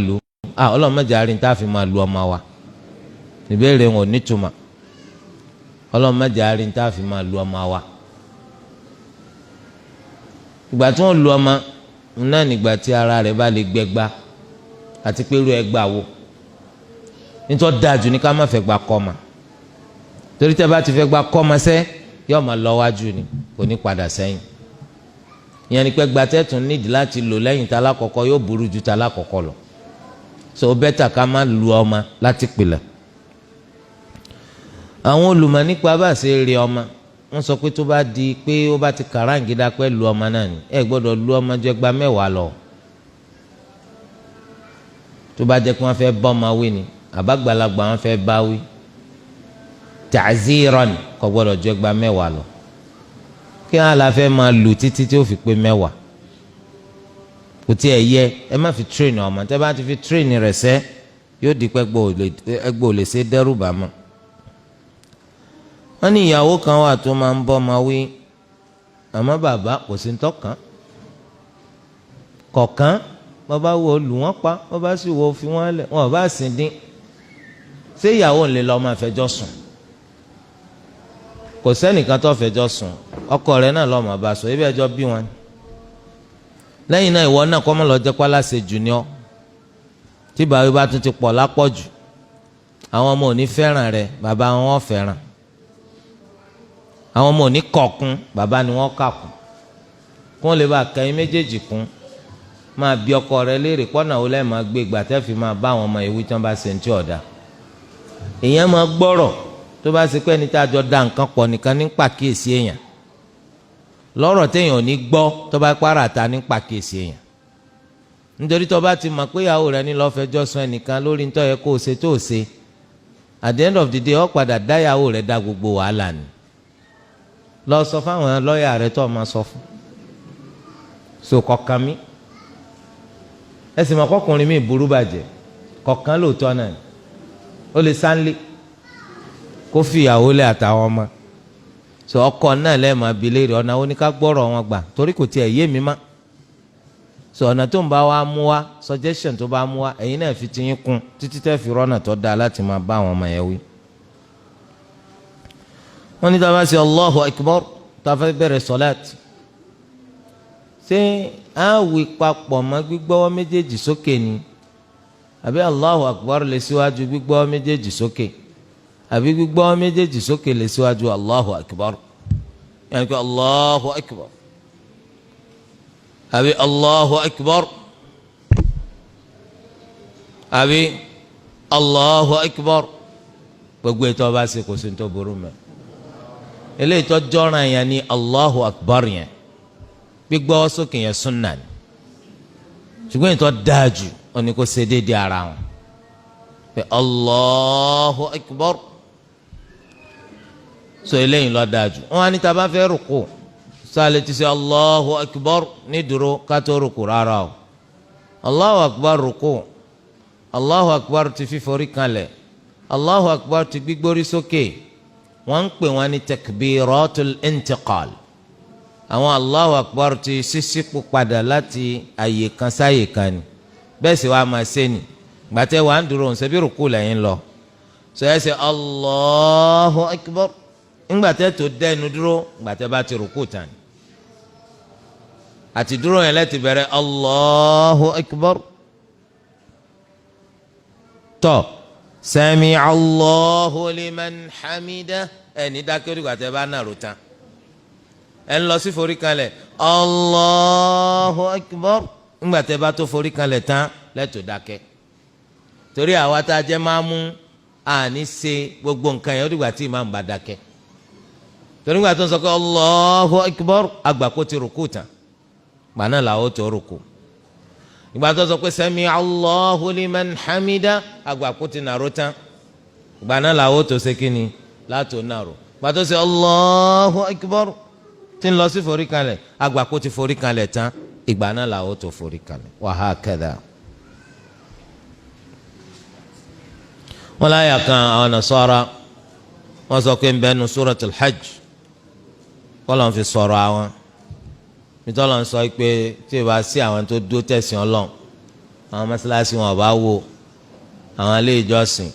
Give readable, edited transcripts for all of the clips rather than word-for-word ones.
lù Ọlọ́run má jẹ́ àárín tá a fi máa lu ọmọ wa ìbéèrè wọn ò nítumọ̀ Ọlọ́run má jẹ́ àárín tá a fi máa lu ọmọ wa. ìgbà tí wọ́n lu ọmọ náà nígbà tí ara rẹ̀ bá lè gbẹgba àti pé irú ẹgbà wo nítorí dájú ní ká má fẹ́ gba kọ́ ma torí tẹ́ bá ti fẹ́ gba kọ́ ma sẹ́ yóò máa lọ wájú ni kò ní padà sẹ́yìn ìyẹn ni pé gbatẹ́tùn nídìí láti lò lẹ́yìn tá lákọ̀ọ́kọ́ yóò burú ju tá lákọ̀ọ́kọ́ lọ so bẹ́tà ká má lu ọmọ láti pilẹ̀. àwọn olùmọ̀ nípa bá ṣe rí ọmọ wọ́n sọ pé tó bá di pé ó bá ti kàráǹgídá pé lu ọmọ náà ni ẹ gbọ́dọ̀ lu ọmọ jẹ́ gba 10 lọ tó bá jẹ́ pé wọ́n fẹ́ bọ́ ọmọ wí ni àbágbàlagbà wọ́n fẹ́ bá wí ta'ziran kò gbọ́dọ̀ jẹ́ gba 10 lọ kí wọ́n á la fẹ́ máa lù títí tí ó fi pé 10 kò tí ẹ yẹ ẹ má fi train ọmọ tẹ́ bá ti fi train rẹ̀ sẹ́ yóò di pé ẹgbẹ́ ò lè ṣe dẹ́rù bà mọ́. wọ́n ní ìyàwó kan wà tó máa ń bọ́ ọmọ wí àmọ́ bàbá kò sí tọ́kàn kọ̀ọ̀kan bàbá wo lù wọ́n pa bàbá sì wo fi wọ́n lẹ̀ wọ́n bá sìn dín ṣé ìyàwó ń lè lọ́ọ́ máa fẹjọ́ sùn kò sẹ́nìkan tó fẹjọ́ sùn ọkọ rẹ̀ náà lọ́ọ́ máa bá sọ ebi ẹjọ́ bí wọn lẹ́yìn náà ìwọ náà kọ́ mọ́ lọ jẹ́ pálá ṣe jù ní ọ́ tí bàbá bá tún ti pọ̀ lápọ̀jù àwọn ọmọ ò ní fẹ́ràn rẹ̀ bàbá wọn fẹ́ràn àwọn ọmọ ò ní kọ̀ọ̀kún bàbá ni wọ́n kà kún kó lè bá kẹ́yìn méjèèjì kún máa bí ọkọ rẹ̀ léèrè pọ́nà ó lẹ́ẹ̀ máa gbé ìgbà tẹ́ fi máa bá àwọn ọmọ ìwé tí wọ́n bá ṣe ń tí ọ̀dà èèyàn máa gbọ́rọ̀ tó bá ṣe pé ẹni tá a jọ da nǹkan pọ̀ nìkan ní pàkíyèsí èèyàn lọ́rọ̀ téèyàn ò ní gbọ́ tó bá pààrà ta ní pàkíyèsí èèyàn nítorí tó bá ti mọ̀ pé ìyàwó rẹ ní lọ́ọ́ fẹjọ́ sùn ẹnìkan lórí ń tó yẹ kó o ṣe tó o ṣe at the end of the day ó padà dá ìyàwó rẹ dá gbogbo wàhálà ni lọ sọ fáwọn lọ́ọ̀yà rẹ tó o máa sọ fún so kọ̀ọ̀kan mi ẹ sì mọ̀ kọkùnrin mi burú bàjẹ́ kọ̀ọ̀kan lóòótọ́ náà ó lè sáńlé kó fi ìyàwó lé àtàwọn ọmọ so ọkọ náà lẹ́ẹ̀ma abilé rẹ̀ ọ̀nà oníká gbọ́rọ̀ wọn gbà torí kò tiẹ̀ yé mi má so ọ̀nà tó ń bá wa mú wa suggestion tó bá mú wa ẹ̀yin náà fi ti yín kún títí tẹ́ fi rọ́nà tó dáa láti máa bá àwọn ọmọ yẹn wí. wọ́n ní tábà sí Allahu Akbar táfẹ́ bẹ̀rẹ̀ sọ́láàtì ṣé á wí papọ̀ mọ́ gbígbọ́wọ́ méjèèjì sókè ni àbí Allahu Akbar lè síwájú gbígbọ́wọ́ méjèèjì sókè àbí gbígbọ́wọ́ méjèèjì sókè lè síwájú Allahu Akbar yẹn kí Allahu Akbar àbí Allahu Akbar àbí Allahu Akbar gbogbo ètò ọba ṣe kò sí ní tó burú mẹ́ eléyìí tó jọ́ràn yẹn ní Allahu Akbar yẹn gbígbọ́wọ́ sókè yẹn sunna ni ṣùgbọ́n ètò dájú ó ní kó ṣe déédéé ara wọn pé Allahu Akbar so eléyìí ló dájú wọn á ní tá a bá fẹ́ rúkú sálẹ̀ ti ṣe Allahu Akbar ní dúró ká tó rúkú rárá o Allahu Akbar rúkú Allahu Akbar ti fíforí kanlẹ̀ Allahu Akbar ti gbígbórí sókè wọ́n ń pè wọ́n ní takbiratul intiqal àwọn Allahu Akbar ti sísípò padà láti àyè kan sáyè kan ni bẹ́ẹ̀ sì wàá máa ṣe ni gbàtẹ́ wàá ń dúró ṣe bí rúkú lẹ́yìn lọ sọ ẹ́ sẹ́ Allahu Akbar ńgbàtẹ́ tó dẹ́nu dúró gbàtẹ́ bá ti rúkú tán àti dúró yẹn lẹ́ti bẹ̀rẹ̀ Allahu Akbar tọ́ sami Allahu liman hamida ẹni dákẹ́ orí gbàtẹ́ bá nàró tán ẹ ń lọ sí forí kanlẹ̀ Allahu Akbar ńgbàtẹ́ bá tó forí kanlẹ̀ tán lẹ́tọ̀ dákẹ́ torí àwa tá a jẹ́ máa mú àní ṣe gbogbo nǹkan yẹn ó dìgbà tí ìmáàmù bá dákẹ́ torí gbà tó ń sọ pé Allahu Akbar àgbàkó ti rùkú tán gbaná làwọn tó rùkú ìgbà tó sọ pé sami Allahu liman hamida àgbàkó ti nàró tán gbaná làwọn tó ṣe kíni látò nàró ìgbà tó ṣe Allahu Akbar tí ń lọ sí forí kalẹ̀ àgbàkó ti forí kalẹ̀ tán ìgbà làwọn tó forí kalẹ̀ wa hakadha. wọn láyà kan àwọn Nasara wọn sọ pé ń bẹ nu Suratul Hajj kọ́lọ́n fi sọ̀rọ̀ àwọn nítorí wọn sọ pé tí ìbá sí àwọn tó dúró tẹ̀sìn Ọlọ́run àwọn mọ́sálásí wọn bá wó, àwọn ilé ìjọsìn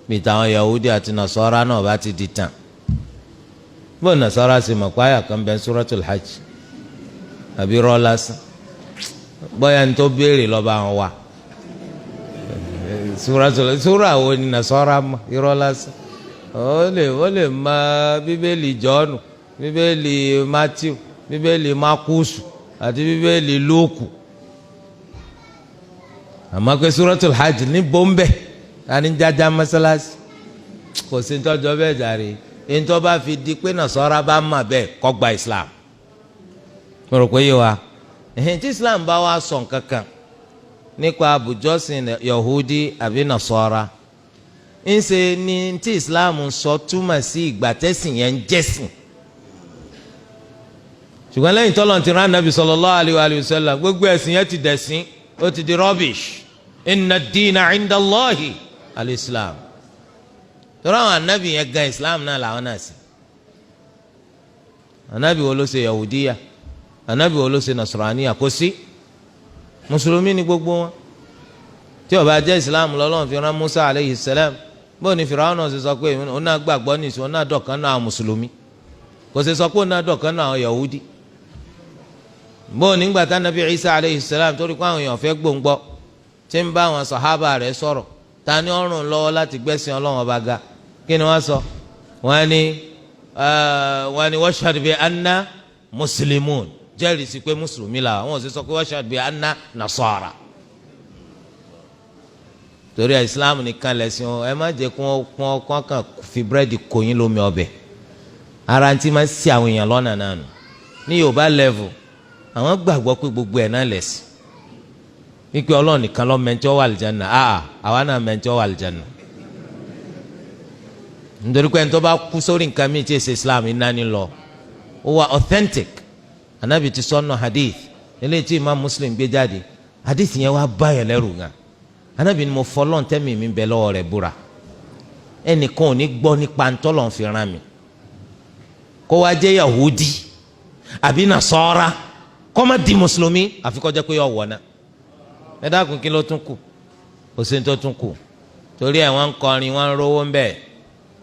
bíi tàwọn Yahudi àti Nasara náà bá ti di tàn. bó Nasara sì mọ̀ pé àyà kan bẹ Suratul Hajj àbí rọ́ lásán, bóyá ní tó béèrè lọ́ba àwọn wa. Sura wo ni Nasara mọ̀ irọ́ lásán. ó lè mọ̀ bíbélì Jọ́ọ̀nù, bíbélì Mátíù, bíbélì Mákúsù àti bíbélì Lúùkù, àmọ́ pé Suratul Hajj ní bọ́m̀bẹ́ tani jájá mọ́sálásí kò sí tọ́jọ́ bẹ́ẹ̀ jàre. èyí tó bá fi di pé Nasara bá mà bẹ́ẹ̀ kó gba Islam. mo rò pé yé wa tí Islam bá wá sọ nǹkankan nípa àbùjọ́sìn Yahudi àbí Nasara, ńṣe ni tí Islam sọ túmọ̀ sí ìgbà tẹ́sìn yẹn ń jẹ́sìn. ṣùgbọ́n lẹ́yìn tọ́lọ̀ ti rán Nabi sallallahu alayhi wa sallam, gbogbo ẹ̀sìn yẹn ti dẹ̀sìn, ó ti di rubbish. inna ad-dina 'inda Allahi al-Islam. tọ́lá àwọn anabi yẹn gan Islam náà làwọn náà sí. anabi wo ló ṣe Yahudiya, anabi wo ló ṣe Nasraniya? kò sí. mùsùlùmí ni gbogbo wọn. tí ó bá jẹ́ Islam lọ́lọ́run fi rán Musa alayhi salam, bó ni Fìràwọ̀n ṣe sọ pé òun náà gbàgbọ́ nìṣó, òun náà dọ̀kan náà mùsùlùmí, kò sì sọ pé òun náà dọ̀kan náà Yahudi. bó nígbà tá Nabi Isa alayhi salam torí pé àwọn èèyàn fẹ́ gbòǹgbọ́ tí ń bá àwọn sàhábà rẹ̀ sọ̀rọ̀, ta ni ó ràn lọ́wọ́ láti gbẹ́sìn Ọlọ́run ọba ga? kí ni wọ́n sọ? wọ́n ní washhad bi anna muslimun, jẹ́rìí sí pé mùsùlùmí la wọ́n sì sọ pé washhad bi anna nasara. torí Islam nìkan lẹ̀sìn o, ẹ má jẹ́ kó kàn fi búrẹ́dì kòyìn lómi ọbẹ̀. ara ti máa ń ṣì àwọn èèyàn lọ́nà náà nù. ní Yorùbá level àwọn gbàgbọ́ pé gbogbo ẹ̀ náà lẹ̀sìn, wípé Ọlọ́run nìkan ló mẹ́ntọ́ wà àlìjánnà. àwa náà mẹ́ntọ́ wà àlìjánnà. nítorí pé ẹni tó bá kú sórí nǹkan míì tí èsì Islam iná ní lọ, ó wà authentic. Ànábì ti sọ́nà hadith eléyìí tí Imam Muslim gbé jáde, hadith yẹn wá báyọ̀ lẹ́rù gan. Ànábì ni mo fọlọ́n tẹ́mi mi bẹ lọ́wọ́ rẹ̀ búra, ẹnìkan ò ní gbọ́ nípa ntọ́lọ́n fi rán mi kó wá jẹ́ Yahudi àbí Nasara kó má di mùsùlùmí àfi kó jẹ́ pé yọ wọ̀ náà. ẹ dákun kí ló tún kù? kò sí ní tó tún kù. torí ẹ̀ wọ́n ń kọrin, wọ́n ń rówó ń bẹ̀,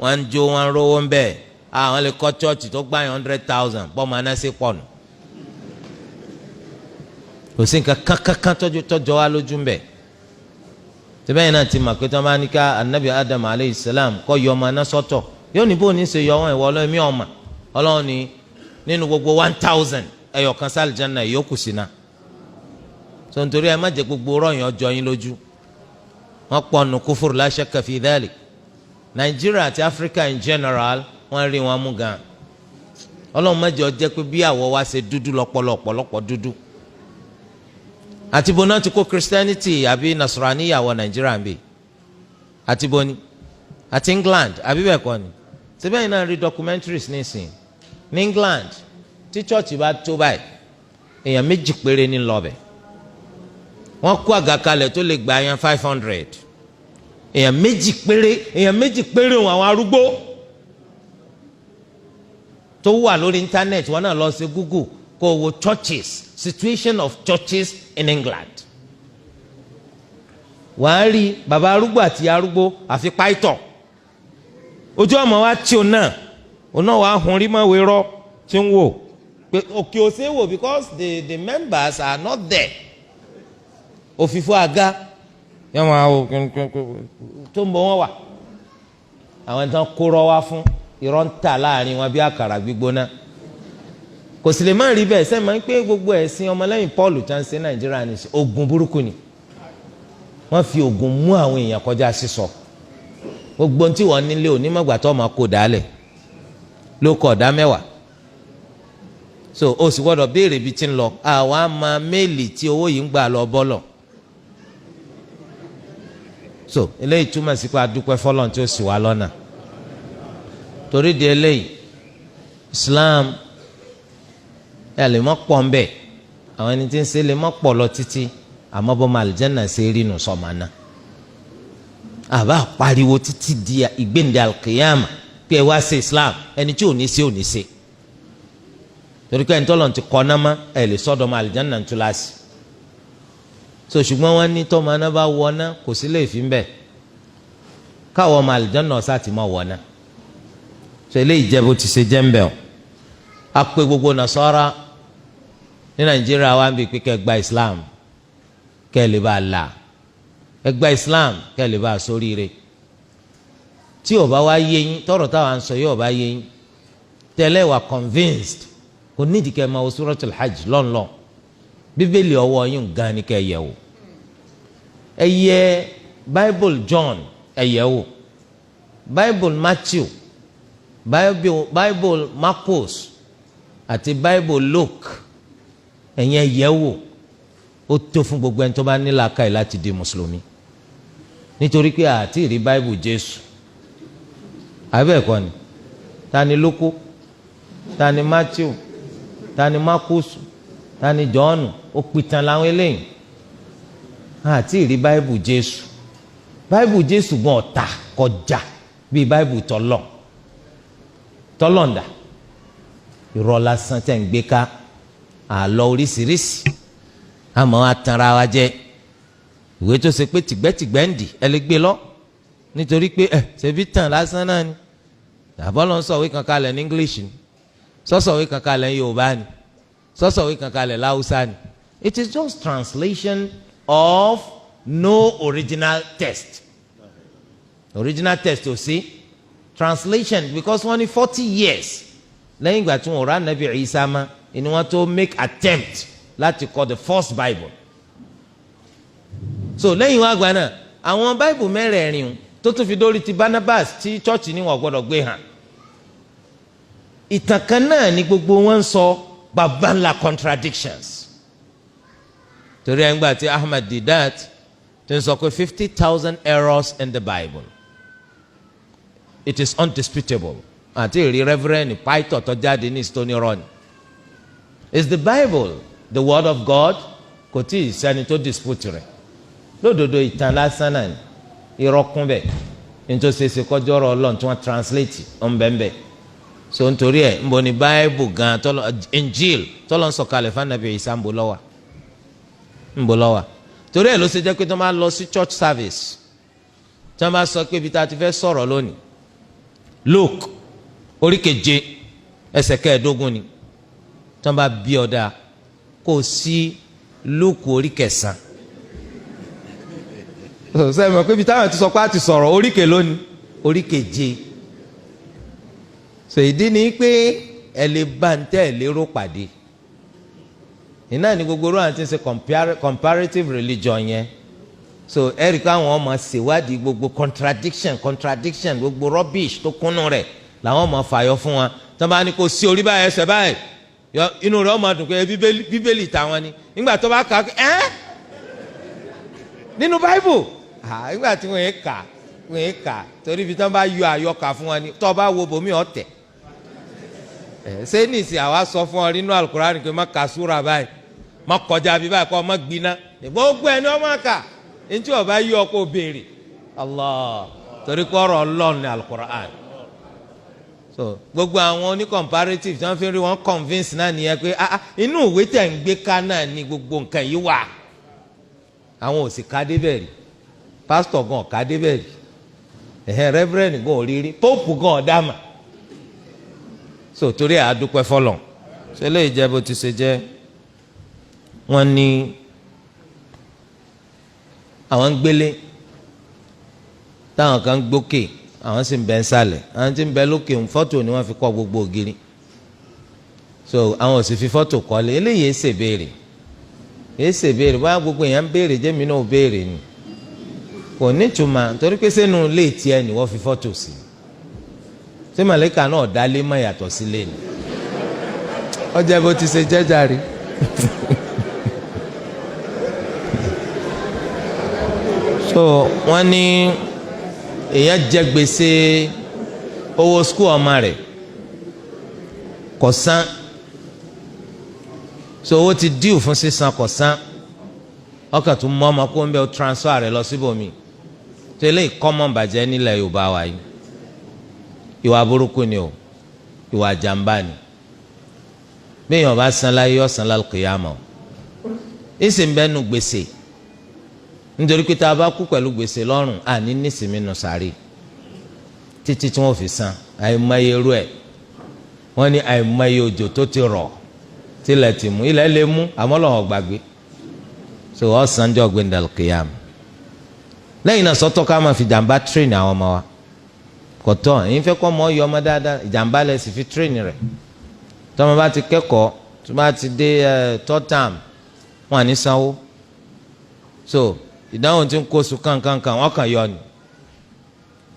wọ́n ń jó, wọ́n ń rówó ń bẹ̀. àwọn lè kọ́ chọ́ọ̀chì tó gbá 100,000 bọ́ọ̀mù anásí pọ̀nù. kò sí nǹkan kankan tọ́jọ́ wa lójú ń bẹ̀. tẹ́bẹ́ yìí náà ti mọ̀ pé tí wọ́n bá ní ká anabi Adam aleyhi salam kọ́ yọ ọmọ aná sọ́tọ̀, yóò ní bó ní ṣe yọ wọn ìwọ ọlọ́run mi ọ̀ma Ọlọ́run ní nínú gbogbo 1,000 ẹyọ kan sí àlìjánnà ìyókù sí náà. so nítorí ẹ má jẹ́ gbogbo ròyìn ọjọ́ yín lójú. wọ́n pọ̀ nù kúfùrù la shakka fi dhalik. Nàìjíríà àti Áfíríkà in general wọ́n rí wọn mú gan. Ọlọ́run má jẹ́ ó jẹ́ pé bí àwọ̀ wa ṣe dúdú lọ́pọ̀lọpọ̀ dúdú. àti bo náà ti kó Christianity àbí Nasraniya wọ Nàìjíríà ń bì. àti bo ni àti England àbí bẹ́ẹ̀ kọ́ ni. síbẹ̀ yìí náà rí documentaries nísìnyí ní England tí church bá tó báyìí èèyàn méjì péré ní lọ́bẹ̀. wọ́n kó àga kalẹ̀ tó lè gba èèyàn 500. èèyàn méjì péré wọn àwọn arúgbó tó wà lórí internet. wọn náà lọ sí Google kó wo churches, situation of churches in England. wàá rí bàbá arúgbó àti arúgbó àfi páìtọ̀ ojú ọmọ wa tí o náà wàá hun rí máa wérọ́ tí ń wò pé òkè ò ṣeé wò because the members are not there. òfìfo àga yẹn máa wò tó ń bọ̀ wọ́n wà. àwọn ìtàn kóró wá fún irọ́ ń tà láàrin wọn bí àkàrà gbígbóná. kò sì lè má rí bẹ́ẹ̀ sẹ́ẹ̀ máa ń pé gbogbo ẹ̀sìn ọmọlẹ́yìn Paul tí wọ́n ń ṣe Nàìjíríà ní ogun burúkú ni. wọ́n fi ogun mú àwọn èèyàn kọjá sísọ. gbogbo tí wọ́n nílé onímọ̀gbà tó máa kó dálẹ̀ ló kọ̀ ọ̀dá mẹ́wàá. so o sì gbọ́dọ̀ béèrè ibi tí ń lọ. àwa máa méèlì tí owó yìí ń gbà lọ bọ́lọ̀. so eléyìí túmọ̀ sí pé adúpẹ́ fọlọ́n tí ó sì wá lọ́nà. torí di eléyìí Islam ẹ lè mọ́ pọ̀ ń bẹ̀, àwọn ẹni tí ń ṣe lè mọ́ pọ̀ lọ títí, àmọ́ bọ́ máa àlìjánnà ṣe rí nù sọ̀mọ́ná. àbá pariwo títí di ìgbéǹde alkiyama pé ẹ wá ṣe Islam, ẹni tí ò ní ṣe ò ní ṣe. torí pé ẹni tọ́lọ̀ ti kọ́ náà mọ́ ẹ lè sọ́dọ̀ máa àlìjánnà tú láàsì. so ṣùgbọ́n wọ́n ní tọ́mọ náà bá wọná kò sí lè fi ń bẹ̀ káwọn ọmọ àlìjánnà ọ̀sá ti máa wọná so eléyìí jẹ́ bó ti ṣe jẹ́ ń bẹ̀ ọ́ a pé gbogbo Nasara ní Nàìjíríà wa ń bi pé kẹ́ gba Islam kẹ́ lè bá a là ẹ gba Islam kẹ́ lè bá a sóríire tí ó bá wá yé yín tọrọ táwa ń sọ yóò bá yé yín tẹ́lẹ̀ wà convinced kò nídìí kẹ́ máa wo Suratul Hajj lọ́nlọ́n bíbélì ọwọ́ yín gan ni kẹ́ yẹ̀ wò ẹ yẹ̀ Bible John ẹ yẹ̀ wò Bible Matthew Bible Marcos àti Bible Luke ẹ̀yin ẹ yẹ̀ wò ó tó fún gbogbo ẹni tó bá ní làákàyè láti di mùsùlùmí nítorí pé àti ìrí Bible Jésù àbẹ́ẹ̀kọ́ ni ta ni Lókò ta ni Matthew ta ni Marcus ta ni John ó pìtàn láwọn eléyìí àti ìrí Bible Jésù Bible Jésù gan ọ̀tà kọjá bíi Bible tọ́lọ̀ǹda irọ́ lásán tẹ̀ ń gbé ká àlọ́ oríṣiríṣi àmọ́ atanra wa jẹ́ ìwé tó ṣe pé tìgbẹ́tìgbẹ́ ń dì ẹ lè gbé lọ nítorí pé ṣebí tàn lásán náà ni àbọ̀lọ́ ń sọ̀wé kankan lẹ̀ ní English ni sọ́sọ̀wé kankan lẹ̀ ní Yorùbá ni sọ́sọ̀wé kankan lẹ̀ láwùsá ni it is just translation of no original text original text ò sí translation because wọ́n ní 40 years lẹ́yìn ìgbà tí wọ́n rà Nàbí Ìsá ma ni wọ́n tó make attempt láti kọ the first Bible so lẹ́yìn wá gbà náà àwọn Bible mẹ́rẹ̀ẹ̀rin tó tún fi dórí ti Barnabas tí church ní wọ́n gbọ́dọ̀ gbé hàn ìtàn kan náà ni gbogbo wọn ń sọ baba ńlá contradictions torí ẹ̀ ń gbà tí Ahmad Didat tó ń sọ pé 50,000 errors in the Bible it is undisputable àti ìrí Reverend Paito tó jáde ní Stony Run is the Bible the word of God kò tí ì sẹ́ni tó dispute rẹ̀ lódodo ìtàn lásán náà irọ́ kún bẹ́ẹ̀ nítorí ṣeéṣe kọjọ́ ọ̀rọ̀ Ọlọ́run tí wọ́n translate ọ̀nbẹ̀nbẹ̀ so nítorí ẹ̀ ń bọ̀ ní Bible gan tọ́lọ̀ Injil tọ́lọ̀ ń sọ̀kalẹ̀ fún Ànábì Ìsá ń bọ̀ lọ́wọ́ torí ẹ̀ ló ṣe jẹ́ pé tó máa lọ sí church service tí wọ́n bá sọ pé ibi tá a ti fẹ́ sọ̀rọ̀ lónìí Luke orí 7 ẹsẹ̀ 15 ni tí wọ́n bá bí ọ̀dà kò sí Luke orí 9 sẹ́yìn mọ̀ pé ibi táwọn ti sọ pé a ti sọ̀rọ̀ orí 7 lónìí orí 7 so ìdí ni pé ẹ lè bá ń tẹ́ ẹ lérò pàdé iná ní gbogbo rú àti ṣe comparative religion yẹn so ẹ̀rí pé àwọn ọmọ ṣèwádìí gbogbo contradiction gbogbo rubbish tó kúnnú rẹ̀ làwọn ọmọ fàyọ fún wa tí wọ́n bá ní kó sí orí báyìí ẹsẹ̀ báyìí inú rẹ̀ ọmọ dùn pé bíbélì táwọn ni nígbà tó bá kà nínú Bible nígbà tí wọ́n yẹn kà torí ibi tí wọ́n bá yọ àyọkà fún wa ni tó bá wo bòmí ọ̀tẹ̀ ṣé nìsín àwa sọ fún ọ nínú Al-Qur'an pé má ka súra báyìí má kọjá bí báyìí kọ́ má gbiná gbogbo ẹni ọmọ kà ntí ọba yọ kó béèrè Allah torí kọ́ ọ̀rọ̀ Ọlọ́run ní Al-Qur'an so gbogbo àwọn oní comparative tí wọ́n fi rí wọn convince náà nìyẹn pé inú ìwé tẹ̀ ń gbé ká náà ni gbogbo nǹkan yìí wà àwọn ò sì ká débẹ̀ rí pastor gan ká débẹ̀ rí reverend gan ò rí rí pope gan ọ̀dàmà so torí àdúpẹ́ fọlọ́n ṣe lè jẹ́ bó ti ṣe jẹ́ wọ́n ní àwọn ń gbélé táwọn kan ń gbókè àwọn sì ń bẹ ń sàlẹ̀ àwọn tí ń bẹ lókè ń fọ́tò ni wọ́n fi kọ́ gbogbo ògiri so àwọn ò sì fi fọ́tò kọ́lé eléyìí ṣèbéèrè báyà gbogbo èèyàn ń béèrè jẹ́mi náà ò béèrè ni kò ní ìtumọ̀ torí pé sẹ́nu lè tiẹ̀ ni wọ́n fi fọ́tò sí ṣé màlẹ́kà náà dálé mọ́ yàtọ̀ sílé ni ọjà bó ti ṣe jẹ́jàre. so wọ́n ní èèyàn jẹ gbèsè owó skul ọmọ rẹ̀ kò san so owó ti díù fún sísan kò san ọkàn tún mọ ọmọ kó ń bẹ ó transfer rẹ̀ lọ síbòmí tó eléyìí kọ́mọ̀ bàjẹ́ nílẹ̀ Yorùbá wa yìí ìwà burúkú ni o ìwà jàmbá ni bẹ́ẹ̀ yẹn ọba san láyé ọ̀sán lálùkìyàmọ̀ ìsìn bẹ́ẹ̀ nu gbèsè nítorí pé tá a bá kú pẹ̀lú gbèsè lọ́rùn àní nísìmí nù sáré títí tí wọ́n fi san. àìmọye irú ẹ̀ wọ́n ní àìmọye òjò tó ti rọ̀ tilẹ̀ ti mú ilẹ̀ lè mú àmọ́ lọ́wọ́ gbàgbé so ọ̀sán jọ gbẹ̀ndàl kìyàm. lẹ́yìn náà sọ́tọ̀ ká máa fi jàǹbá tírèènì àwọn ọmọ wa kọ̀tọ́ èyí fẹ́ kọ́ ọmọ yọ ọmọ dáadáa ìjàǹbá lẹ̀ sì fi tírèènì rẹ̀ tọ́mọ bá ti kẹ́kọ̀ọ́ tó bá ti dé third term wọn à ní sanwó so ìdánwò tí ń kó oṣù kankankan wọn kàn yọ ni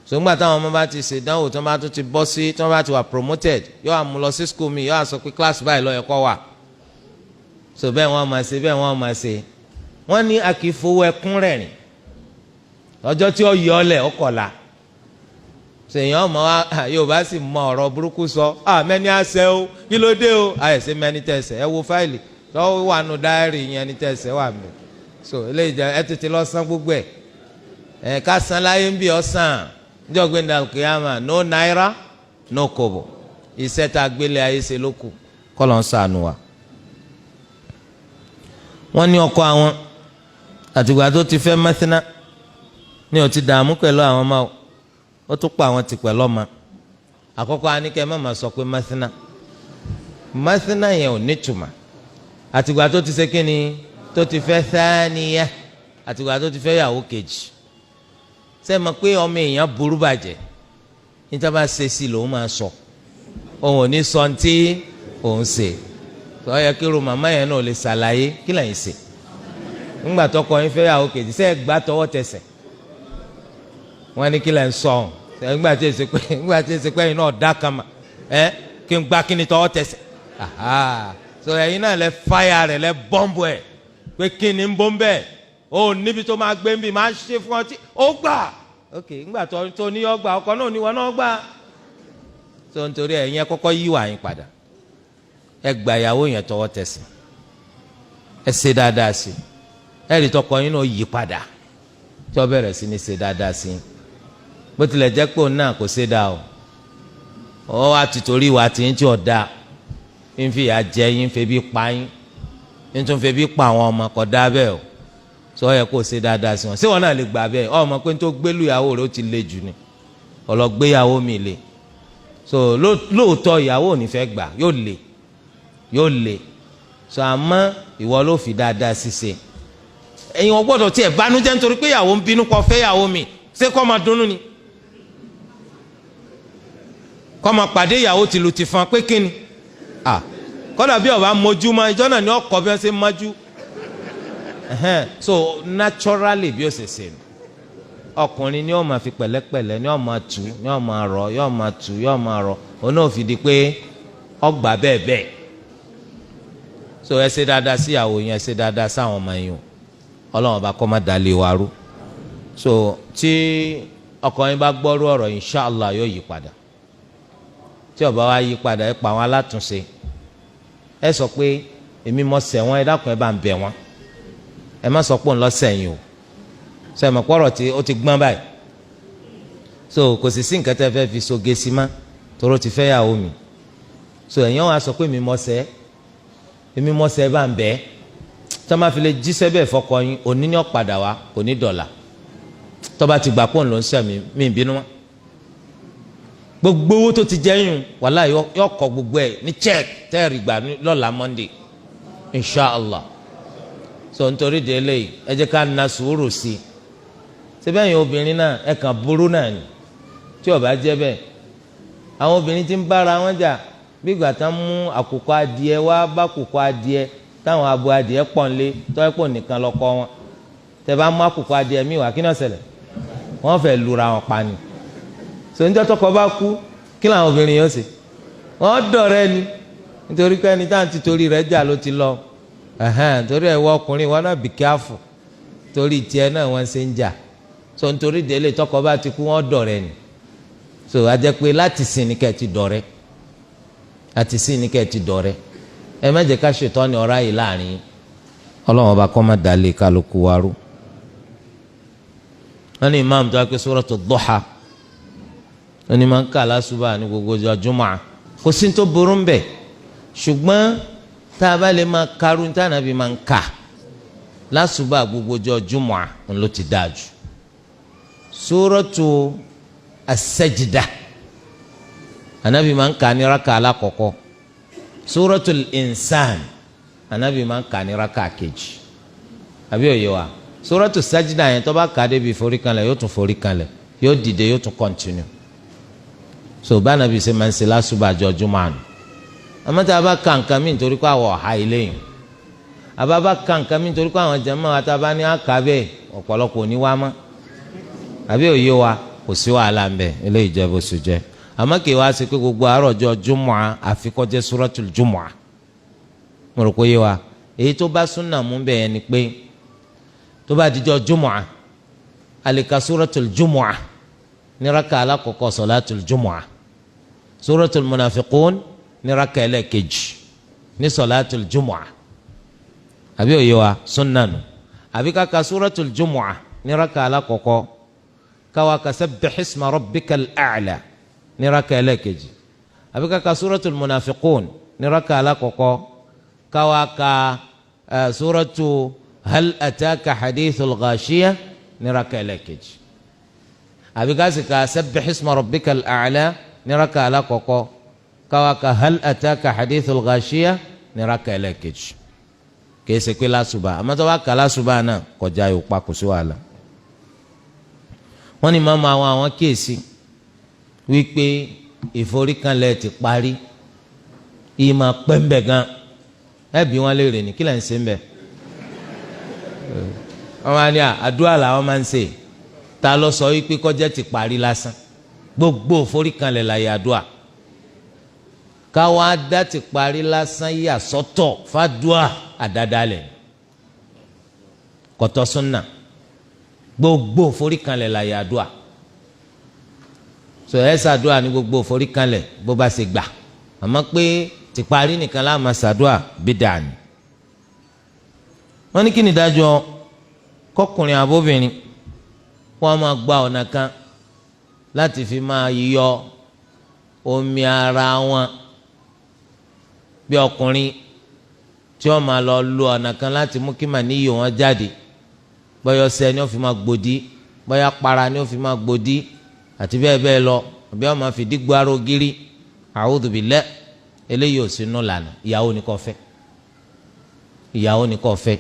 so ńgbà táwọn ọmọ bá ti ṣe ìdánwò tó bá tún ti bọ́ sí tó bá ti wà promoted yóò wá mú lọ sí school mi yóò wá sọ pé class báyìí ló yẹ kó wà so bẹ́ẹ̀ wọ́n máa ṣe bẹ́ẹ̀ wọ́n máa ṣe wọ́n ní a kì í fowó ẹkún rẹ̀rìn ọjọ́ tí ó yọ ọ lẹ̀ ó kọ̀la sèyàn ọmọ wa yóò bá sì mọ ọ̀rọ̀ burúkú sọ mẹ́ni àṣẹ o kí ló dé o àyẹ̀sẹ̀ mẹ́ni tẹ̀sẹ̀ ẹ wo fáìlì lọ́wọ́ wà nù dáírì yẹn ní tẹ̀sẹ̀ wà mí so eléyìí jẹ ẹ tètè lọ san gbogbo ẹ ká san láyé ń bí ọ sàn níjọ́ gbẹ̀ndà kìyàmà no náírà no kobo iṣẹ́ tá a gbélé ayé ṣe ló kù kọ́ lọ́n sànù wa. wọ́n ní ọkọ àwọn àtìgbà tó ti fẹ́ mẹ́sínà ní ó ti dààmú pẹ̀lú àwọn ọmọ ó tún pa àwọn ti pẹ̀lú ọmọ àkọ́kọ́ aníkẹ́ mẹ́ma sọ pé mẹ́sínà yẹn ò nítumọ̀ àtìgbà tó ti ṣe kí ni tó ti fẹ́ sáníyà àtìgbà tó ti fẹ́ yàwó kejì ṣe mọ̀ pé ọmọ èèyàn burú bàjẹ́ níta bá ṣe sí lòun máa sọ òun ò ní sọ tí òun ṣe tó yẹ kí ru màmá yẹn náà lè ṣàlàyé kí lẹ́yìn ṣe ńgbà tọkọ yín fẹ́ yàwó kejì ṣe é gbà tọwọ́ tẹsẹ̀ wọ́n ní kí lẹ́yìn sọ ọ̀hún ńgbà tí èsì pé yín náà dá kama kí n gbá kí ni tọwọ́ tẹsẹ̀ so ẹ̀yin náà lẹ fáyà rẹ̀ lẹ bọ́ǹbù ẹ̀ pé kí ni ń bọ́ ń bẹ́ẹ̀ ó níbi tó máa gbé ń bì máa ṣe fún ọtí ó gbà ok ńgbà tó ní ọgbà ọkọ náà ní wọn náà gbà tó nítorí ẹ̀yin kọ́kọ́ yíwà yín padà ẹ gbà ìyàwó yẹn tọwọ́ tẹsẹ̀ ẹ ṣe dáadáa sí ẹ rí tọkọ yín náà yí padà tí ó bẹ̀rẹ̀ sí ní ṣe dáadáa sí bó tilẹ̀ jẹ́ pé òun náà kò ṣe dáa ọ wá ti torí ìwà tí ń tí ò dáa ń fi ìyà jẹ yín ń febi pa yín ń tún febi pa àwọn ọmọ kò dáa bẹ́ẹ̀ o sọ yẹ kó ṣe dáadáa sí wọn ṣé wọn náà lè gbà bẹ́ẹ̀ ọmọ pé tó gbélú ìyàwó rẹ̀ ó ti le jù ni ọlọgbéyàwó mi le so lóòótọ́ ìyàwó ò ní fẹ́ gbà yóò le so àmọ́ ìwọ ló fi dáadáa ṣiṣẹ́ ẹ̀yin wọn gbọ́dọ̀ tiẹ̀ bánújẹ́ nítorí pé ìyàwó ń bínú kó fẹ́ ìyàwó mi ṣé kó máa dunnú ni kó máa pàdé ìyàwó tìlù tìfọn pé kí ni kọ́dà bí ọba mójú ma ìjọ náà ni ọkọ̀ bí wọ́n ṣe mójú so naturally bí ó ṣe ṣe ọkùnrin ni ó máa fi pẹ̀lẹ́pẹ̀lẹ́ ni ó máa tù ni ó máa rọ̀ yóò máa tù yóò máa rọ̀ òun náà fi di pé ọgbà bẹ́ẹ̀ bẹ́ẹ̀ so ẹ ṣe dáadáa sí ìyàwó yẹn ẹ ṣe dáadáa sáwọn ọmọ yẹn o ọlọ́run bá kọ́ má dalẹ̀ wa rú so tí ọkọ yín bá gbọ́rú ọ̀rọ̀ inshàlá yóò yí padà tí ó bá wá yí padà ẹ pa àwọn alátúnṣe ẹ sọ pé èmi mọ ṣẹ̀ wọ́n ẹ dákun ẹ bá ń bẹ̀ wọ́n ẹ má sọ pé òun lọ sẹ́yìn o sẹ́mi pọ̀rọ̀ tí ó ti gbọ́n báyìí so kò sì sí nǹkan tẹ́ fẹ́ fi soge sí má toró ti fẹ́ yàwó mi so ẹ̀yàn wa sọ pé èmi mọ ṣẹ̀ ẹ bá ń bẹ̀ tí wọ́n bá fi lè jíṣẹ́ bẹ́ẹ̀ fọkọ yín òní ní ọ̀padà wa kò ní dọ̀là tó bá ti gbà pọ̀ ló ń ṣẹ̀ mí ìbínú wọn gbogbo owó tó ti jẹ́ yín wàhálà yọ kọ gbogbo ẹ̀ ní check tẹ́ẹ̀rì gbà lọ́la Monday inshallah so nítorí de eléyìí ẹ jẹ́ ká na sùúrù sí i síbẹ̀ yín obìnrin náà ẹ kàn burú náà ni tí ó bá jẹ́ bẹ́ẹ̀ àwọn obìnrin tí ń bára wọn jà bí ìgbà tán mú àkùkọ adìẹ wá bá àkùkọ adìẹ táwọn abo adìẹ pọ̀nlé tọ́wọ́ nìkan lọ́kọ wọn tẹ bá mú àkùkọ adìẹ míì wá kí náà ṣẹlẹ̀ wọ́n fẹ́ lura wọn pa ni so níjọ́ tọkọ bá kú kí làwọn obìnrin yóò ṣe wọ́n dọ̀rẹ́ ni nítorí pé ẹni táwọn ti torí rẹ̀ jà ló ti lọ torí ẹ̀ wọ ọkùnrin wọn náà be careful torí tiẹ̀ náà wọ́n ṣe ń jà so nítorí délé tọkọ bá ti kú wọ́n dọ̀rẹ́ ni so a jẹ́ pé láti sìn ní kẹ́ ti dọ̀rẹ́ àti sìn ní kẹ́ ti dọ̀rẹ́ ẹ má jẹ́ ká ṣètọ́ ni ọ̀rá yìí láàrin ọlọ́run ọba kọ́ má dalẹ̀ kálukú wa rú. wọ́n ní imam tó wá pé suratu Duha wọ́n ní máa ń kà lásùbà ní gbogbo ọjọ́ Jumu'ah kò sí tó burú ń bẹ̀ ṣùgbọ́n tá a bá lè máa karú ní tànàbí máa ń kà lásùbà gbogbo ọjọ́ jumu'a ló ti dáa jù. Suratu as-Sajda anabi máa ń kà ní raka alákọ̀ọ́kọ́. Suratul Insan anabi máa ń kà ní raka kejì. àbí òye wa Suratu Sajda yẹn tó bá kà débi foríkanlẹ̀ yóò tún foríkanlẹ̀ yóò dìde yóò tún kọ́ntínú. so bá anabi ṣe máa ń ṣe lásùbà ọjọ́ jumu'a nù. àmọ́ tá a bá ka nǹkan mi nítorí pé àwọ̀ ọ̀ha ilé yìí àbá bá ka nǹkan mi nítorí pé àwọn jàmáà wa tá a bá ní àkà bẹ́ẹ̀ ọ̀pọ̀lọpọ̀ ní wá mọ́ àbí òye wa kò sí wàhálà ń bẹ eléyìí jẹ́ bó ṣe jẹ́. àmọ́ kì í wá sí pé gbogbo àárọ̀ ọjọ́ jumu'a àfi kó jẹ́ suratul jumu'a. mo rò pé yé wa èyí tó bá súnà mú bẹ́ẹ̀ ni pé tó bá dijọ́ jumu'a a lè ka suratul jumu'a ní raka alákọ̀ọ́kọ́ salatul jumu'a, suratul munafiqun ní raka ẹlẹ́ẹ̀kejì ní salatul jumu'a. àbí òye wa súnà nù. àbí ká ka suratul jumu'a ní raka alákọ̀ọ́kọ́ káwa ka sabbih isma rabbikal a'la ní raka ẹlẹ́ẹ̀kejì. àbí ká ka suratul munafiqun ní raka alákọ̀ọ́kọ́ káwa ka suratu hal ataka hadithul ghashiya ní raka ẹlẹ́ẹ̀kejì. àbí ká sì ka sabbih isma rabbikal a'la ní raka alákọ̀ọ́kọ́ káwa ka hal ataka hadithul ghashiya ní raka ẹlẹ́ẹ̀kejì. kìí ṣe pé lásùbà àmọ́ tó bá kà lásùbà náà kọjá yóò pa kò sí wàhálà. wọ́n ní màmá àwọn kíyèsí wípé ìforíkanlẹ̀ ti parí ìmọ̀ pẹ́ńbẹ̀ gan ẹ̀bí wọn léèrè ní kí lẹ́ ń ṣe ń bẹ̀. wọ́n máa ní àdúrà làwọn máa ń ṣe ta ló sọ wípé kọjá ti parí lásán gbogbo ìforíkanlẹ̀ láyé àdúrà káwọn adá ti parí lásán yà sọ́tọ̀ fàdúà àdádálẹ̀ kọ̀tọ́ súnà gbogbo ìforíkanlẹ̀ láyé àdúrà so ẹ ṣàdúrà ní gbogbo ìforíkanlẹ̀ bó bá ṣe gbà àmọ́ pé ti parí nìkan la máa ṣàdúrà bídà ni. wọ́n ní kí ni ìdájọ́ kọkùnrin àbóbìnrin wọ́n máa gba ọ̀nà kan láti fi máa yọ omi ara wọn bí ọkùnrin tí wọ́n máa lọ lo ọ̀nà kan láti mú kí màníyì wọn jáde bóyá ọṣẹ ni ó fi máa gbòdì bóyá para ni ó fi máa gbòdì àti bẹ́ẹ̀ bẹ́ẹ̀ lọ àbí wọ́n máa fi dígbò aró gírí a'udhu billah eléyìí ò sínú lànà ìyàwó ni kò fẹ́ ìyàwó ni kò fẹ́.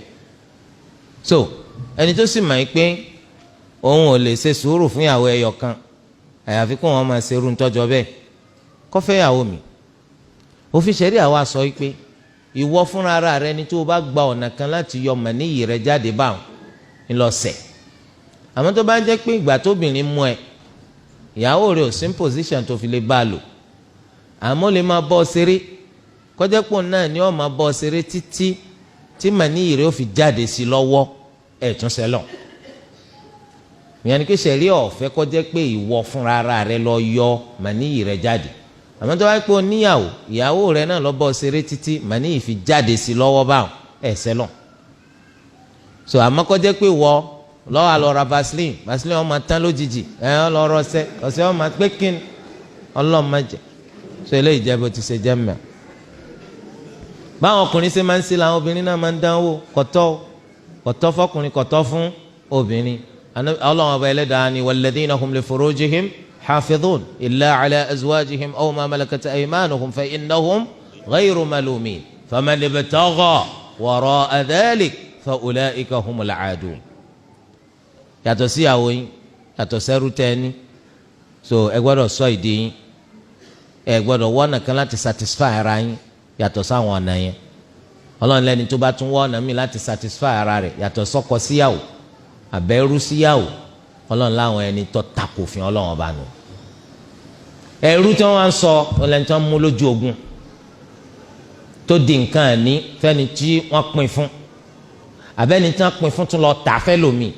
so ẹni tó sì máa ń pé òun ò lè ṣe sùúrù fún ìyàwó ẹyọ kan àyàfi kó wọn máa ṣerú ntọ́jọ́ bẹ́ẹ̀ kó fẹ́ ìyàwó mi. òfin ṣẹ̀ríà wa sọ pé ìwọ fúnra ara rẹ ni tó o bá gba ọ̀nà kan láti yọ màníyì rẹ jáde báwọn ńlọsẹ̀. àmọ́ tó bá ń jẹ́ pé ìgbà tóbìnrin mú ẹ ìyàwó rẹ ò sí ní pòsíṣàn tó fi lè bá a lò àmọ́ lè máa bọ́ ọ ṣeré kọjá pò náà ni ó máa bọ́ ọ ṣeré títí tí màníyì rẹ ó fi jáde sí lọ́wọ́ ẹ̀ tún sẹ́lọ̀. ìyẹn ni pé ṣẹ̀ríà ọ̀fẹ́ kọjá pé ìwọ fúnra ara rẹ lọ yọ màníyì rẹ jáde àmọ́ tó bá pé o níyàwó ìyàwó rẹ náà lọ bọ́ ọ ṣeré títí màníyì fi jáde sí lọ́wọ́ báwọn ẹ̀ sẹ́lọ̀. so àmọ́ kọjá pé wọ́ lọ́wọ́ àlọ́ ra vaseline ọmọ tán lójijì ẹ̀ lọ́ rọ́ọ̀sẹ̀ ọ̀sẹ̀ ọmọ pé kín ọlọ́mọdé so eléyìí jẹ́ bó ti ṣe jẹ́ mẹ́. báwọn ọkùnrin ṣe máa ń ṣe làwọn obìnrin náà máa ń dánwò kọ̀tọ́ fọkùnrin kọ̀tọ́ fún obìnrin. Ọlọ́run ọba ẹlẹ́dàá ni walladhina hum li furujihim hafidhun illa ala azwajihim aw ma malakat aymanuhum fa innahum ghayru malumin faman ibtagha wara'a dhalik fa ulaika humul aadun. yàtọ̀ sí ìyàwó yín yàtọ̀ sẹ́rú tẹ́ni so ẹ gbọ́dọ̀ sọ ìdí yín ẹ gbọ́dọ̀ wọ́nà kan láti satisfy ara yín yàtọ̀ sáwọn ọ̀nà yẹn. Ọlọ́run lẹ́ni tó bá tún wọ́nà míì láti satisfy ara rẹ̀ yàtọ̀ sọ́kọ síyàwó àbẹ́rú síyàwó Ọlọ́run láwọn ẹni tó takò fún Ọlọ́run ọba nù. ẹrú tí wọ́n wá ń sọ ọlẹ́ni tí wọ́n mú lójú ogun tó di nǹkan àní fẹ́ni tí wọ́n pín fún àbẹ́ni tí wọ́n pín fún tún lọ tà fẹ́ lómi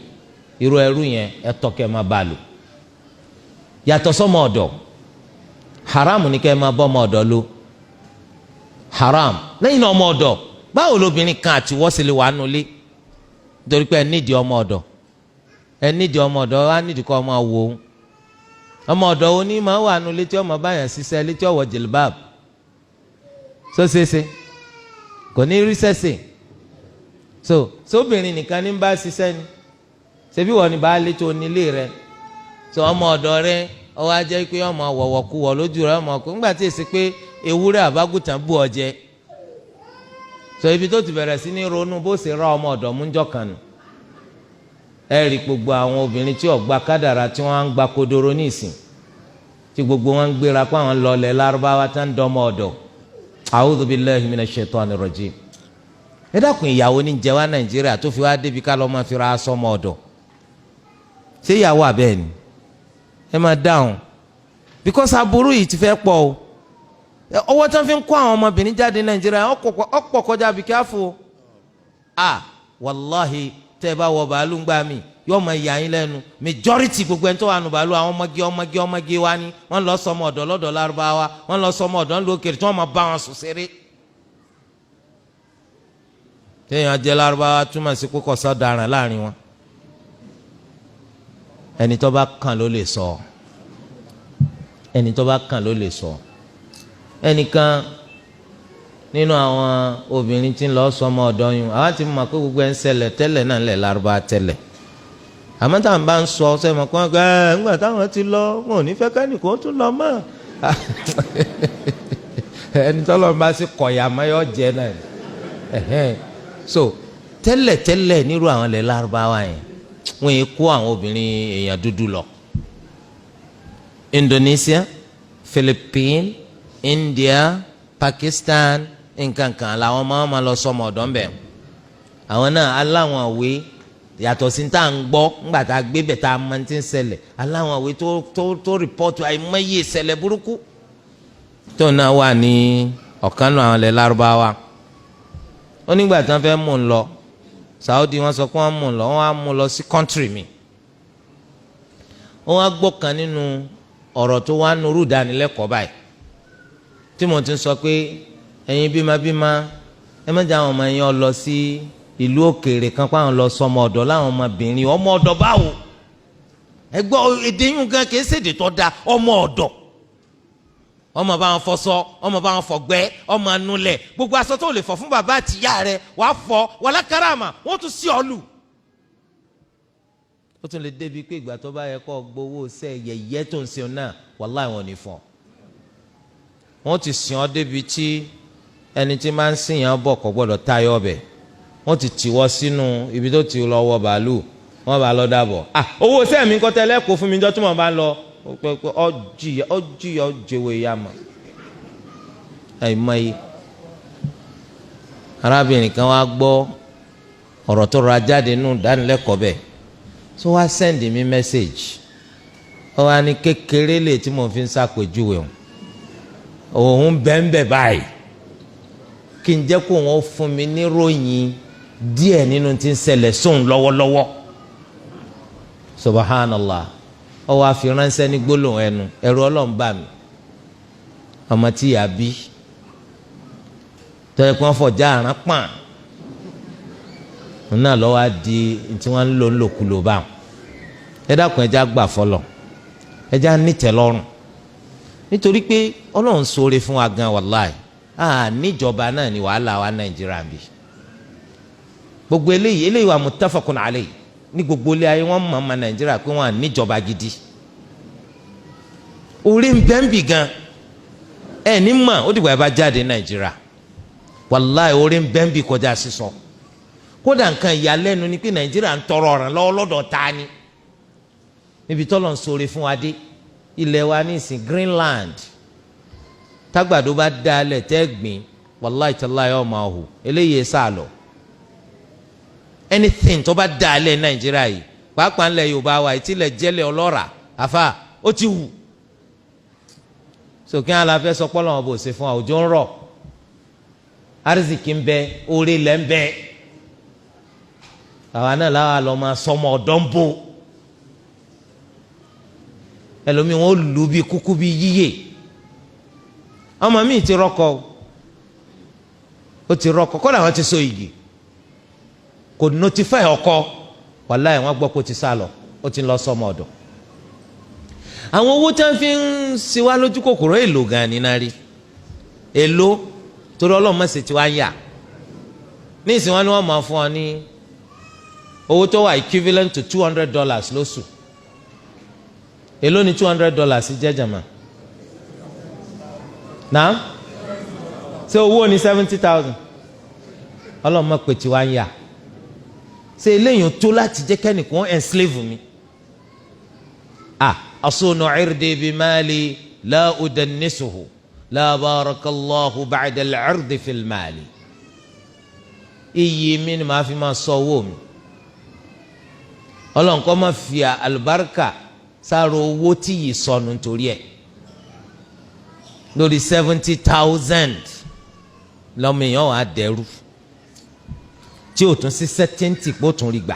irú ẹrú yẹn ẹ tọ́kẹ́ máa bá a lò. yàtọ̀ sọ́mọ ọ̀dọ̀ haram ni kẹ́ ẹ máa bọ́ ọmọ ọ̀dọ̀ lò haram lẹ́yìn náà ọmọ ọ̀dọ̀ báwo lobìnrin kan àti wọ́sílẹ̀ wà nulẹ̀ nítorí pé ẹ nídìí ọmọ ọ̀dọ̀ wá nídìí kọ́ ọmọ wò ó ọmọ ọ̀dọ̀ wo ní máa wà nulẹ̀ tí ọmọ báyàn ṣiṣẹ́ létí ọwọ́ jìlbáàbù so ṣeéṣe kò ní rí sẹ́sẹ̀ so sóbìnrin nìkan ní bá ṣiṣẹ́ ni ṣebí wọ́n ní baálé tó nílé rẹ̀ so ọmọ ọ̀dọ̀ rẹ̀ ọwọ́ ajẹ́ pé ọmọ wọ̀wọ̀ kú wọ̀ lójú rẹ̀ ọmọ ọkùnrin nígbà tí èsì pé ewúrẹ́ àbágùtàn bú ọ jẹ so ibi tó ti bẹ̀rẹ̀ sí ní ronú bó ṣe ra ọmọ ọ̀dọ̀ mú jọ̀kan nù ẹ rí gbogbo àwọn obìnrin tí ọ̀gbà kádàrà tí wọ́n á ń gba kodoro ní ìsìn tí gbogbo wọn ń gbéra pé àwọn lọlẹ̀ lárúbáwá tá ń dọ́mọ ọ̀dọ̀ a'udhu billahi minash shaitani rajim ẹ dákun ìyàwó ní jẹ wá Nàìjíríà tó fi wá débi ká lọ́ máa fi ra aṣọ ọmọ ọ̀dọ̀ ṣé ìyàwó àbẹ́ẹ̀ ni ẹ máa dáhùn because aburú yìí ti fẹ́ pọ̀ o ọwọ́ tí wọ́n fi ń kó àwọn ọmọbìnrin jáde Nàìjíríà ọ̀pọ̀ kọjá bí káfó wàláhì tẹ́ ẹ bá wọ bàálù ń gbà mí yóò máa yà yín lẹ́nu majority gbogbo ẹni tó wà nù bàálù àwọn ọmọge wa ni wọ́n lọ sọmọ ọ̀dọ̀ lọ́dọ̀ lárúbáwá wọ́n lọ sọmọ ọ̀dọ̀ ńlọ òkèèrè tí wọ́n máa bá wọn sùn ṣeré. téèyàn jẹ́ lárúbáwá túmọ̀ sí kókò sọ́daràn láàrin wọn ẹni tó bá kàn ló lè sọ ẹnìkan nínú àwọn obìnrin tí ń lọ sọmọ ọ̀dọ̀ yìí àwọn ti mọ̀ pé gbogbo ẹ̀ ń ṣẹlẹ̀ tẹ́lẹ̀ náà lẹ̀ lárúbá tẹ́lẹ̀ àmọ́ táwọn bá ń sọ sẹ́mọ̀ kí wọ́n gbà ńgbà táwọn ti lọ wọn ò ní fẹ́ kẹ́nìkan tún lọ mọ́ ẹni tọ́lọ́ bá sì kọ̀yà mọ́yọ́ jẹ náà so tẹ́lẹ̀ nírú àwọn lẹ̀ lárúbáwá yẹn wọ́n yẹ kó àwọn obìnrin èèyàn dúdú lọ Indonesia, Philippines, India, Pakistan nkankan làwọn máa lọ sọmọ ọ̀dọ̀ ńbẹ àwọn náà aláwọn òwe yàtọ̀ sí tá à ń gbọ́ ńgbà tá a gbé bẹ̀ tá a máa ti ń ṣẹlẹ̀ aláwọn òwe tó rìpọ́tù àìmọye ìṣẹ̀lẹ̀ burúkú tó náà wà ní ọ̀kan náà àwọn ilẹ̀ lárúbáwá ó nígbà tí wọ́n fẹ́ mú un lọ Saudi wọ́n sọ pé wọ́n mú un lọ wọ́n á mú un lọ sí kọ́ńtírì mi wọ́n á gbọ́ kan nínú ọ̀rọ̀ tó wà nùrù dánilẹ́kọ̀ọ́ báyìí tí mo ti sọ pé ẹ̀yin bímabíma ẹ má jẹ́ àwọn ọmọ yẹn lọ sí ìlú òkèèrè kan pa àwọn lọ sọmọ ọ̀dọ̀ láwọn ọmọbìnrin ọmọ ọ̀dọ̀ báwo ẹ gbọ́ èdè yín gan kìí ṣèdè tó da ọmọ ọ̀dọ̀ ọmọ bá wọn fọṣọ ọmọ bá wọn fọgbẹ́ ọmọ anulẹ̀ gbogbo aṣọ tó lè fọ fún bàbá àtìyá rẹ wàá fọ wàlá karama wọ́n tún sí ọlù ó tún lè débi pé ìgbà tó bá yẹ kó gbowó sẹ yẹyẹ tó ń ṣe náà wàláì wọn ò ní fọ wọ́n ti sìn ọ́ débi tí ẹni tí máa ń sìn yẹn bọ̀ kò gbọ́dọ̀ tayọ ọbẹ̀ wọ́n ti tìwọ́ sínú ibi tó ti lọ wọ bàálù wọ́n bá lọ dàbọ̀ owó sẹ́mi kọ́ tẹ́lẹ̀ kó fún mi jọ́ tí mo bá lọ ọjìyà ọjẹwò ìyá mà àìmọye arábìnrin kan wá gbọ́ ọ̀rọ̀ tó ra jáde nù dánilẹ́kọ̀ọ́ bẹ́ẹ̀ tó wá sẹ́ndì mi mẹ́sẹ̀gì ó wá ní kékeré lè tí mo fi ń ṣàpèjúwe òun bẹ́ẹ̀ báyìí kí n jẹ́ kó wọ́n fún mi níròyìn díẹ̀ nínú tí ń ṣẹlẹ̀ sóun lọ́wọ́lọ́wọ́ subhanallah ó wá fi ránṣẹ́ ní gbólóhùn ẹnu ẹ̀rù Ọlọ́run bà mí ọmọ tí ìyá bí tọ́jú pé wọ́n fọjá àrán pàn òun náà lọ́wọ́ á di tí wọ́n ń lò ń lòkulò báwọn ẹ dákun ẹja gbà fọlọ́ ẹja nítẹ̀lọ́rùn nítorí pé Ọlọ́run ṣoore fún wa gan wàláì níjọba náà ni wàhálà wa Nàìjíríà bí gbogbo eléyìí wa muttafaqun alayhi ní gbogbo ilé ayé wọn mọ̀ ọmọ Nàìjíríà pé wọn à níjọba gidi orí ń bẹ́ ń bì gan ẹ ní mọ̀ ó dìgbà ẹ bá jáde Nàìjíríà wàláì orí ń bẹ́ ń bì kọjá sísọ kódà nǹkan ìyàlẹ́nu ni pé Nàìjíríà ń tọrọ ọ̀ràn lọ́wọ́ lọ́dọ̀ ta ni níbi tọ́lọ̀ ń ṣoore fún wa dé ilẹ̀ wa ní ìsìn Greenland tágbàdo bá dalẹ̀ tẹ́ gbìn wàláì tàláì ọmọ ọ̀hún eléyìí sá lọ anything tó bá dalẹ̀ Nàìjíríà yìí pàápàá ńlẹ̀ Yorùbá wa ìtìlẹ̀ jẹ́lẹ̀ ọlọ́ra àfa ó ti wù sókè àlàfẹ́ sọ pọ́lọ́ wọn bò ṣe fún wa òjò ń rọ̀ arzikì ń bẹ orí lẹ́ ń bẹ àwa náà láwa lọ́ máa sọmọ ọ̀dọ́ ń bò ẹlòmíì wọn ó lù bí kúkú bí yíyè ọmọ mi ti rọkọ ó ti rọkọ kọ́ làwọn ti so igi kò notify ọkọ wàláì wọn gbọ́ pé ó ti sá lọ ó ti lọ sọmọ ọ̀dọ̀ àwọn owó tí wọn fi ń siwá lójú kòkòrò èlò gan ni náà rí èlò torí ọlọ́mọ sì ti wá yà ní ìsìn wọn ni wọ́n máa fún ọ ní owó tó wà equivalent to $200 lóṣù. Èló ni $200 jẹ́ jàmá? Náà ṣé owó ni 70,000? Ọlọ́mọ pè tí wàá ń yà. Ṣé eléyìí tó láti jẹ́ kẹ́nìkan enslave mi? Asunu irdi bi mali la udannisuhu la barakallahu ba'da al-irdi fil mali. Iyì mi ni màá fi máa sọ owó mi. Ọlọ́run kó máa fi àlùbáríkà sára owó tí yìí sọnù nítorí ẹ̀. Lórí 70,000 lọ́mọ èèyàn wà á dẹrú tí ò tún sí sẹ́tẹ́ǹtì pé ó tún rí gbà.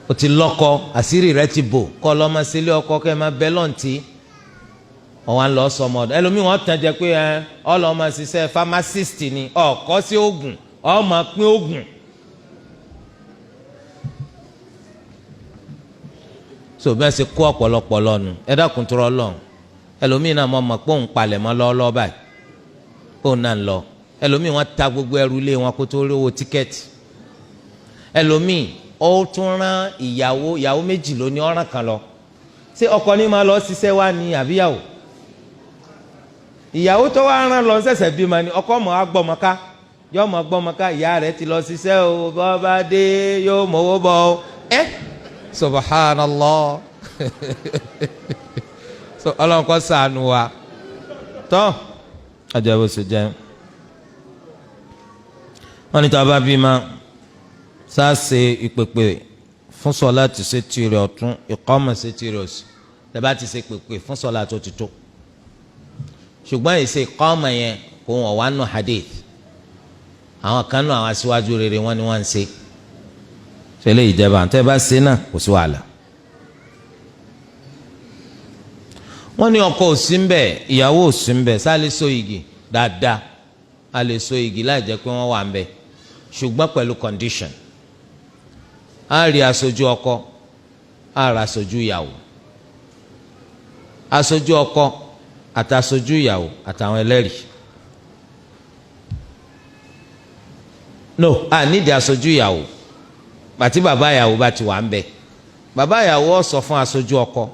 O ti lọ́kọ àṣírí rẹ ti bò kọ́ lọ́mọ sílé ọkọ kẹ́ ẹ máa bẹ́ lọ́ǹtì ọ̀wá ń lọ sọmọ ọ̀dọ̀ ẹlòmíì wọ́n tàn jẹ́ pé ọlọ́mọ ṣiṣẹ́ pharmacist ni ọ̀kọ́ sí oògùn ọmọ pín oògùn. So bẹ́ẹ̀ ṣe kó ọ̀pọ̀lọpọ̀ lọ́nu ẹ dákun tó rọ lọ́n ẹlòmíì náà mọ̀ pé òun palẹ̀ mọ́ lọ́ọ́lọ́ báyìí pé òun náà ń lọ ẹlòmíì wọ́n ta gbogbo ẹrù ilé wọn kó tó rí owó tíkẹ́ẹ̀tì ẹlòmíì ó tún rán ìyàwó méjì ló ní ọ̀ràn kan lọ ṣé ọkọ ní máa lọ ṣiṣẹ́ wá ní àbíyàwó ìyàwó tó wá rán lọ ṣẹ̀ṣẹ̀ bímọ ni ọkọ mọ̀ á gbọ́mọká yóò mọ̀ gbọ́mọká ìyá rẹ̀ ti lọ ṣiṣẹ́ o bọ́ bá dé yóò mọ̀wó bọ̀ ọ́ subhanallah so ọlọ́run kó ṣàánú wa tọ́ ọjọ́ bó ṣe jẹ́ wọ́n ní tí a bá bímọ sáàsì ìpèpè fún sọlá ti ṣe tirẹ̀ ọ̀tún ìkọ́mọ̀ ṣe tirẹ̀ òsì tẹ́bá ti ṣe pèpè fún sọlá tó ti tó ṣùgbọ́n ìṣe ìkọ́mọ̀ yẹn kò wọ́n wá nù hadith àwọn kan nù àwọn aṣíwájú rere wọn ni wọ́n ń ṣe fẹlẹ́ ìjẹba tẹ́ bá ṣe náà kò sí wàhálà. wọ́n ní ọkọ ò sí ń bẹ̀ ìyàwó ò sí ń bẹ̀ sá lè so igi dáadáa a lè so igi láì jẹ́ pé wọ́n wà ń bẹ̀ ṣùgbọ́n pẹ̀lú condition a rí aṣojú ọkọ a rí aṣojú ìyàwó aṣojú ọkọ àtàṣojú ìyàwó àtàwọn ẹlẹ́rìí no a nídìí aṣojú ìyàwó bàtí bàbá ìyàwó bá ti wà ń bẹ̀ bàbá ìyàwó ó sọ fún aṣojú ọkọ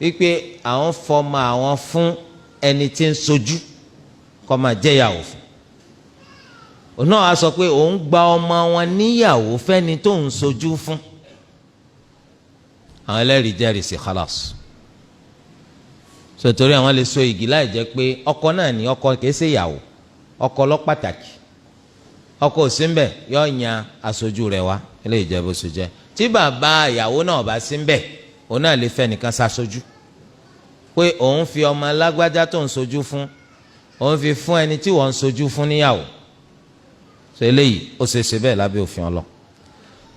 wípé àwọn fọmọ àwọn fún ẹni tí ń sojú kó máa jẹ́ ìyàwó fún òun náà á sọ pé òun gba ọmọ wọn níyàwó fẹ́ni tó ń sojú fún àwọn ẹlẹ́rìí jẹ́rìí sí khalas sotori àwọn lè so igi láì jẹ́ pé ọkọ náà ní ọkọ kìí ṣe ìyàwó ọkọ lọ pàtàkì ọkọ ò sí ń bẹ̀ yọ yan aṣojú rẹ̀ wá eléyìí jẹ́ bó ṣe jẹ́ tí bàbá ìyàwó náà bá sí ń bẹ̀ òun náà lè fẹ́ nìkan ṣaṣojú pé òun fi ọmọ alágbájá tó ń sojú fún òun fi fún ẹni tí wọ́n ń sojú fún níyàwó so eléyìí ó ṣe é ṣe bẹ́ẹ̀ lábẹ́ òfin ọlọ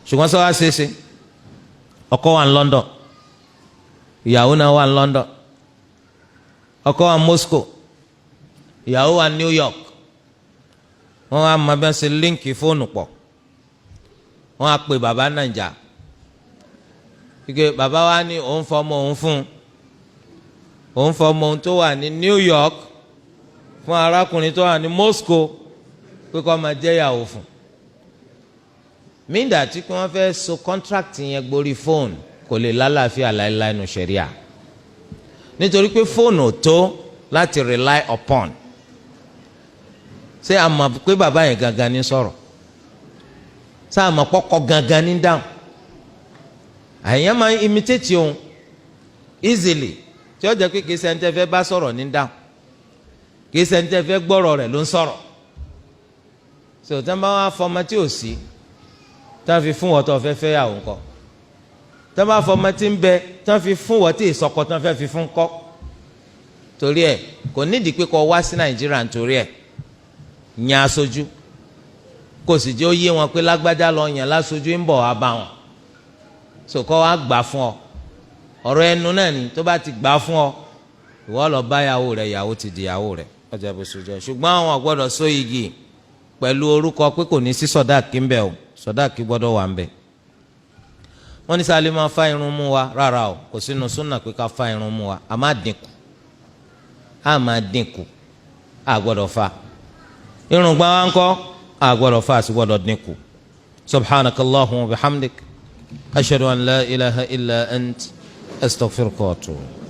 ṣùgbọ́n sọ wá ṣe é ṣe ọkọ wà ní London ìyàwó náà wà ní London ọkọ wà ní Moscow ìyàwó wà ní New York wọ́n wá máa bẹ́ẹ̀ ṣe líǹkì fóònù pọ̀ wọ́n á pe bàbá nàìjà ike bàbá wa ní òun fọmọ òun fún òun fọmọ òun tó wà ní New York fún arákùnrin tó wà ní Moscow pé kó máa jẹ́ ìyàwó fún mídà tí wọ́n fẹ́ so contract yẹn gborí fóònù kò lè lálàáfíà láéláé nù ṣẹ̀ríà nítorí pé fóònù tó láti rely upon ṣé a mọ̀ pé bàbá yẹn gangan ní sọ̀rọ̀ ṣé a mọ̀ pọ́kọ gangan ní dáhùn àyàn máa ń imitate òun easily tí ó jẹ́ pé kìí ṣe ń tẹ́ fẹ́ bá sọ̀rọ̀ ní dáhùn kìí ṣe ń tẹ́ fẹ́ gbọ́rọ̀ rẹ̀ ló ń sọ̀rọ̀ so tí wọ́n bá wá fọmọ tí ò sí tí wọ́n fi fún wọ́n tó fẹ́ fẹ́ yàwó ńkọ́ tí wọ́n bá fọmọ tí ń bẹ tí wọ́n fi fún wọ́n tí ìsọkọ tí wọ́n fẹ́ fi fún kọ́ torí ẹ̀ kò nídìí pé kó wá sí Nàìjíríà nítorí ẹ̀ yan aṣojú kò sì jẹ́ ó yé wọn pé lágbájá lọ yàn láṣojú ń bọ̀ wá bá wọn so kọ́ wá gbà fún ọ ọ̀rọ̀ ẹnu náà ni tó bá ti gbà fún ọ ìwọ lọ bá yàwó rẹ yàwó ti di yàwó rẹ ọjà bó ṣe jẹ ṣùgbọ́n àwọn gbọ́dọ̀ so igi pẹ̀lú orúkọ pé kò ní sí sọdáàkì ń bẹ o sọdáàkì gbọ́dọ̀ wà ń bẹ. wọ́n ní sáà lè máa fa irun mú wa rárá o kò sínú súnà pé ká fa irun mú wa a máa dínkù a gbọ́dọ̀ fa irùngbọ̀n wa ńkọ́ àgbọ̀dọ̀ fà sí gbọ́dọ̀ dínkù. subhanakallahumma wa bihamdik ashhadu an la ilaha illa ant astaghfiruka wa atubu.